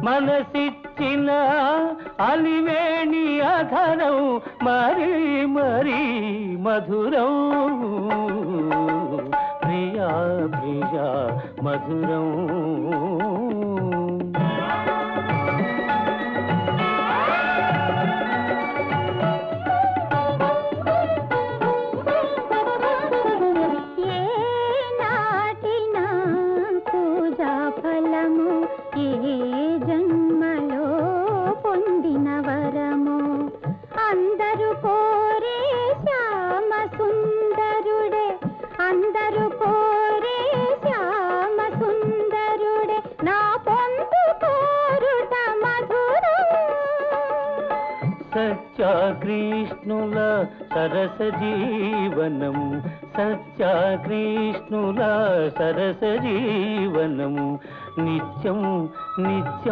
మనసిచ్చిన అలివేణి అధరం మరీ మరీ మధురం ప్రియా ప్రియా మధురం జన్మలో పొందిన వరము అందరూ కోరే శ్యామ సుందరుడే అందరూ కోరే శ్యామ సుందరుడే నా పొందు కోరుట మధురం సత్యకృష్ణుల సరస జీవనం సత్యకృష్ణుల సరస జీవనం నిత్యం నిత్యం